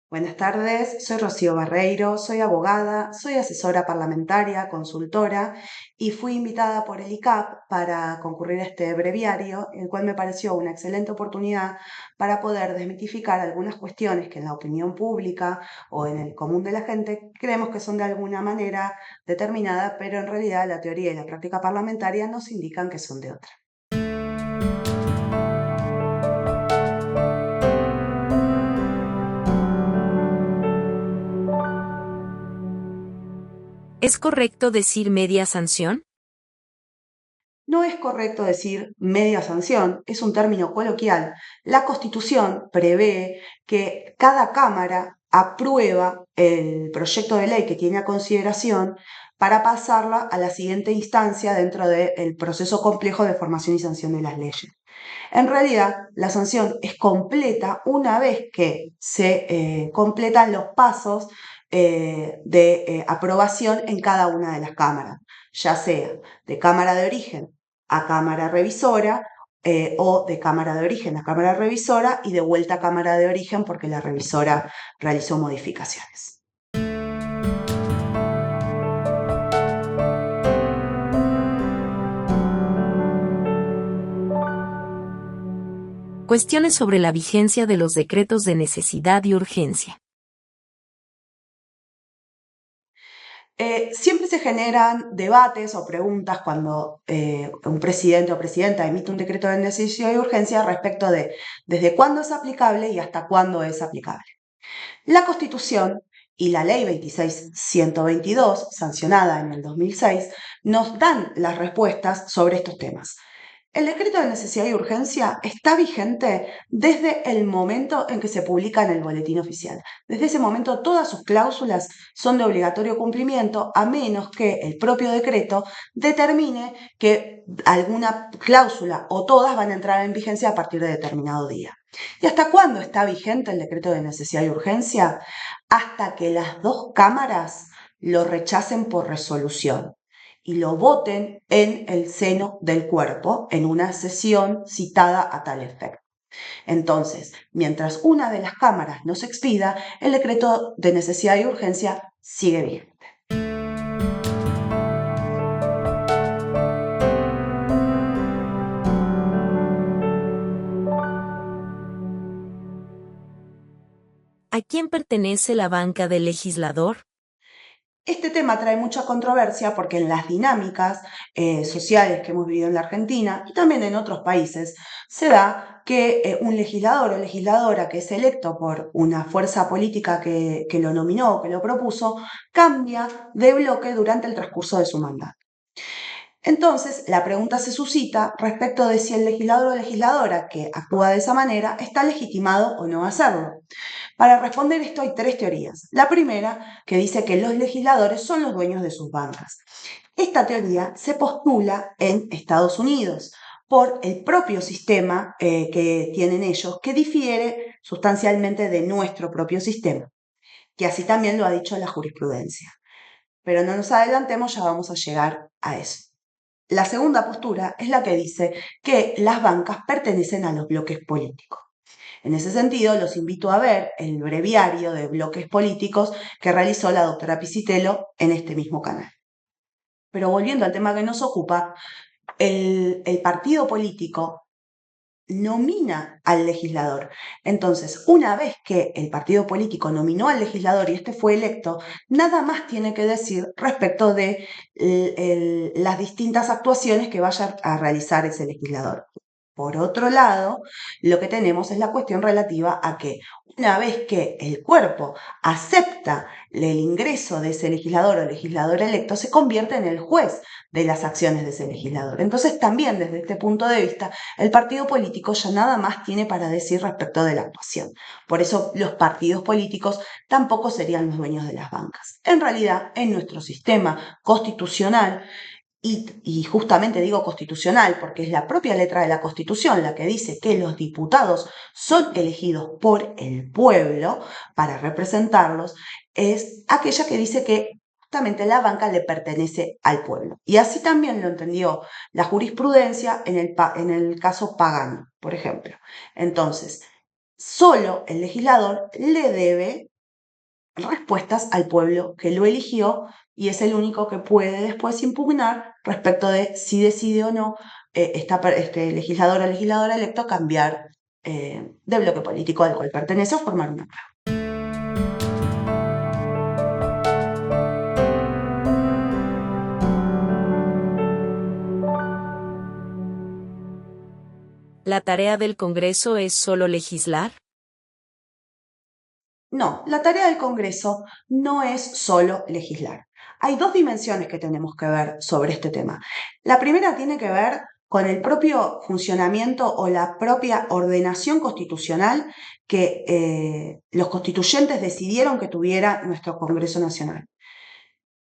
Buenas tardes, soy Rocío Barreiro, soy abogada, soy asesora parlamentaria, consultora y fui invitada por el ICAP para concurrir a este breviario, el cual me pareció una excelente oportunidad para poder desmitificar algunas cuestiones que en la opinión pública o en el común de la gente creemos que son de alguna manera determinadas, pero en realidad la teoría y la práctica parlamentaria nos indican que son de otra. ¿Es correcto decir media sanción? No es correcto decir media sanción, es un término coloquial. La Constitución prevé que cada Cámara aprueba el proyecto de ley que tiene a consideración para pasarla a la siguiente instancia dentro del proceso complejo de formación y sanción de las leyes. En realidad, la sanción es completa una vez que se completan los pasos de aprobación en cada una de las cámaras, ya sea de cámara de origen a cámara revisora o de cámara de origen a cámara revisora y de vuelta a cámara de origen porque la revisora realizó modificaciones. Cuestiones sobre la vigencia de los decretos de necesidad y urgencia. Siempre se generan debates o preguntas cuando un presidente o presidenta emite un decreto de necesidad y urgencia respecto de desde cuándo es aplicable y hasta cuándo es aplicable. La Constitución y la Ley 26.122, sancionada en el 2006, nos dan las respuestas sobre estos temas. El decreto de necesidad y urgencia está vigente desde el momento en que se publica en el boletín oficial. Desde ese momento todas sus cláusulas son de obligatorio cumplimiento a menos que el propio decreto determine que alguna cláusula o todas van a entrar en vigencia a partir de determinado día. ¿Y hasta cuándo está vigente el decreto de necesidad y urgencia? Hasta que las dos cámaras lo rechacen por resolución y lo voten en el seno del cuerpo en una sesión citada a tal efecto. Entonces, mientras una de las cámaras no se expida, el decreto de necesidad y urgencia sigue vigente. ¿A quién pertenece la banca del legislador? Este tema trae mucha controversia porque en las dinámicas sociales que hemos vivido en la Argentina y también en otros países se da que un legislador o legisladora que es electo por una fuerza política que lo nominó o que lo propuso cambia de bloque durante el transcurso de su mandato. Entonces, la pregunta se suscita respecto de si el legislador o legisladora que actúa de esa manera está legitimado o no a hacerlo. Para responder esto hay tres teorías. La primera, que dice que los legisladores son los dueños de sus bancas. Esta teoría se postula en Estados Unidos por el propio sistema que tienen ellos, que difiere sustancialmente de nuestro propio sistema, que así también lo ha dicho la jurisprudencia. Pero no nos adelantemos, ya vamos a llegar a eso. La segunda postura es la que dice que las bancas pertenecen a los bloques políticos. En ese sentido, los invito a ver el breviario de bloques políticos que realizó la doctora Pisitelo en este mismo canal. Pero volviendo al tema que nos ocupa, el partido político nomina al legislador. Entonces, una vez que el partido político nominó al legislador y este fue electo, nada más tiene que decir respecto de las distintas actuaciones que vaya a realizar ese legislador. Por otro lado, lo que tenemos es la cuestión relativa a que una vez que el cuerpo acepta el ingreso de ese legislador o legislador electo, se convierte en el juez de las acciones de ese legislador. Entonces, también desde este punto de vista, el partido político ya nada más tiene para decir respecto de la actuación. Por eso los partidos políticos tampoco serían los dueños de las bancas. En realidad, en nuestro sistema constitucional, y justamente digo constitucional porque es la propia letra de la Constitución la que dice que los diputados son elegidos por el pueblo para representarlos, es aquella que dice que justamente la banca le pertenece al pueblo. Y así también lo entendió la jurisprudencia en el caso Pagani, por ejemplo. Entonces, solo el legislador le debe respuestas al pueblo que lo eligió y es el único que puede después impugnar respecto de si decide o no este legislador o legisladora electo cambiar de bloque político al cual pertenece o formar una nueva. ¿La tarea del Congreso es solo legislar? No, la tarea del Congreso no es solo legislar. Hay dos dimensiones que tenemos que ver sobre este tema. La primera tiene que ver con el propio funcionamiento o la propia ordenación constitucional que los constituyentes decidieron que tuviera nuestro Congreso Nacional.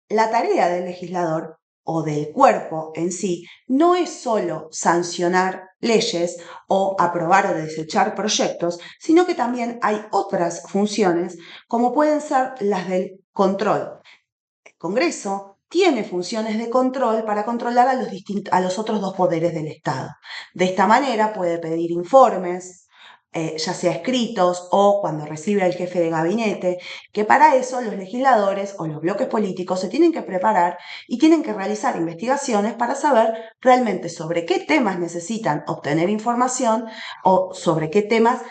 La tarea del legislador o del cuerpo en sí no es solo sancionar leyes o aprobar o desechar proyectos, sino que también hay otras funciones como pueden ser las del control. El Congreso tiene funciones de control para controlar a los otros dos poderes del Estado. De esta manera puede pedir informes, ya sea escritos o cuando recibe al jefe de gabinete, que para eso los legisladores o los bloques políticos se tienen que preparar y tienen que realizar investigaciones para saber realmente sobre qué temas necesitan obtener información o sobre qué temas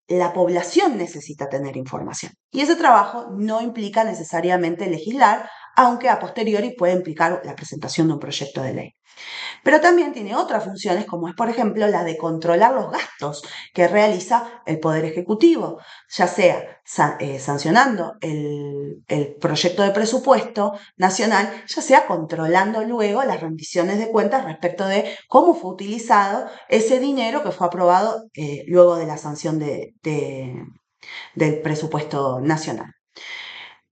la población necesita tener información. Y ese trabajo no implica necesariamente legislar, aunque a posteriori puede implicar la presentación de un proyecto de ley. Pero también tiene otras funciones, como es, por ejemplo, la de controlar los gastos que realiza el Poder Ejecutivo, ya sea sancionando el proyecto de presupuesto nacional, ya sea controlando luego las rendiciones de cuentas respecto de cómo fue utilizado ese dinero que fue aprobado luego de la sanción del presupuesto nacional.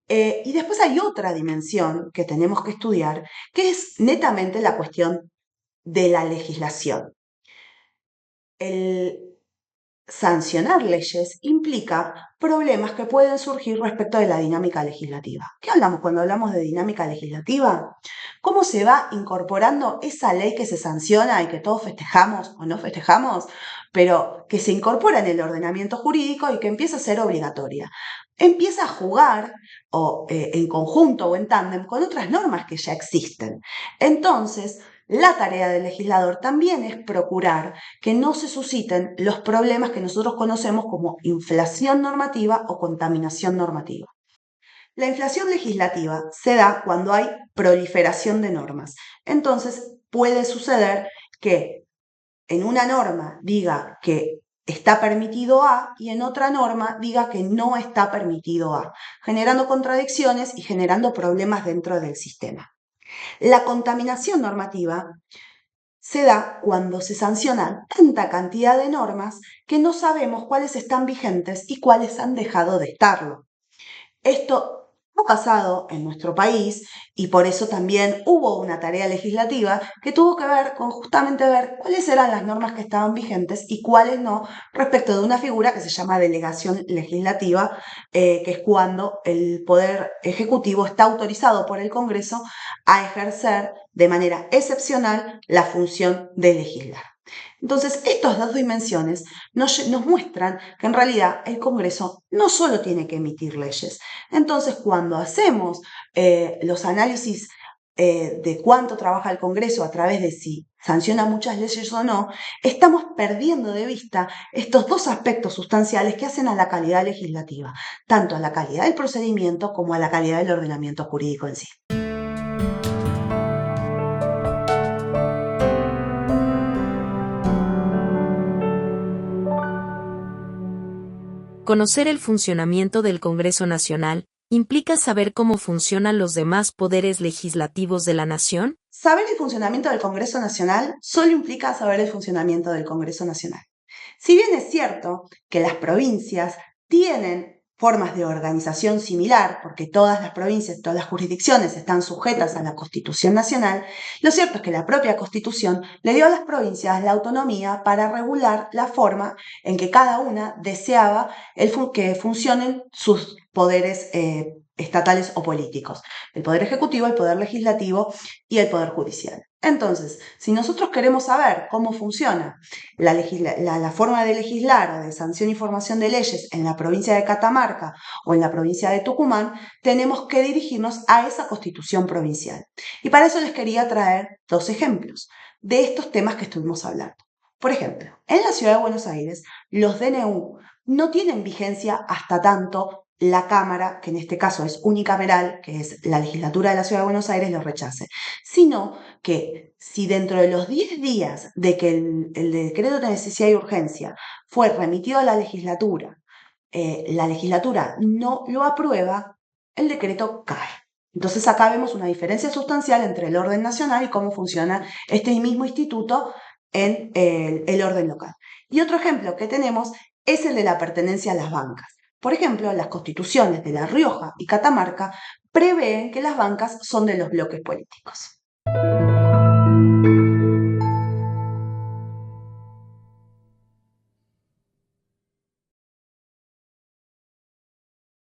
Y después hay otra dimensión que tenemos que estudiar, que es netamente la cuestión de la legislación. El sancionar leyes implica problemas que pueden surgir respecto de la dinámica legislativa. ¿Qué hablamos cuando hablamos de dinámica legislativa? ¿Cómo se va incorporando esa ley que se sanciona y que todos festejamos o no festejamos, pero que se incorpora en el ordenamiento jurídico y que empieza a ser obligatoria? Empieza a jugar en conjunto o en tándem con otras normas que ya existen. Entonces, la tarea del legislador también es procurar que no se susciten los problemas que nosotros conocemos como inflación normativa o contaminación normativa. La inflación legislativa se da cuando hay proliferación de normas. Entonces, puede suceder que en una norma diga que está permitido A y en otra norma diga que no está permitido A, generando contradicciones y generando problemas dentro del sistema. La contaminación normativa se da cuando se sancionan tanta cantidad de normas que no sabemos cuáles están vigentes y cuáles han dejado de estarlo. Esto ha pasado en nuestro país y por eso también hubo una tarea legislativa que tuvo que ver con justamente ver cuáles eran las normas que estaban vigentes y cuáles no respecto de una figura que se llama delegación legislativa, que es cuando el Poder Ejecutivo está autorizado por el Congreso a ejercer de manera excepcional la función de legislar. Entonces, estas dos dimensiones nos muestran que en realidad el Congreso no solo tiene que emitir leyes. Entonces, cuando hacemos los análisis de cuánto trabaja el Congreso a través de si sanciona muchas leyes o no, estamos perdiendo de vista estos dos aspectos sustanciales que hacen a la calidad legislativa, tanto a la calidad del procedimiento como a la calidad del ordenamiento jurídico en sí. Conocer el funcionamiento del Congreso Nacional implica saber cómo funcionan los demás poderes legislativos de la nación. Saber el funcionamiento del Congreso Nacional solo implica saber el funcionamiento del Congreso Nacional. Si bien es cierto que las provincias tienen formas de organización similar, porque todas las provincias, todas las jurisdicciones están sujetas a la Constitución Nacional, lo cierto es que la propia Constitución le dio a las provincias la autonomía para regular la forma en que cada una deseaba que funcionen sus poderes estatales o políticos, el poder ejecutivo, el poder legislativo y el poder judicial. Entonces, si nosotros queremos saber cómo funciona la forma de legislar o de sanción y formación de leyes en la provincia de Catamarca o en la provincia de Tucumán, tenemos que dirigirnos a esa constitución provincial. Y para eso les quería traer dos ejemplos de estos temas que estuvimos hablando. Por ejemplo, en la ciudad de Buenos Aires, los DNU no tienen vigencia hasta tanto la Cámara, que en este caso es unicameral, que es la legislatura de la Ciudad de Buenos Aires, los rechace, sino que si dentro de los 10 días de que el decreto de necesidad y urgencia fue remitido a la legislatura no lo aprueba, el decreto cae. Entonces acá vemos una diferencia sustancial entre el orden nacional y cómo funciona este mismo instituto en el orden local. Y otro ejemplo que tenemos es el de la pertenencia a las bancas. Por ejemplo, las constituciones de La Rioja y Catamarca prevén que las bancas son de los bloques políticos.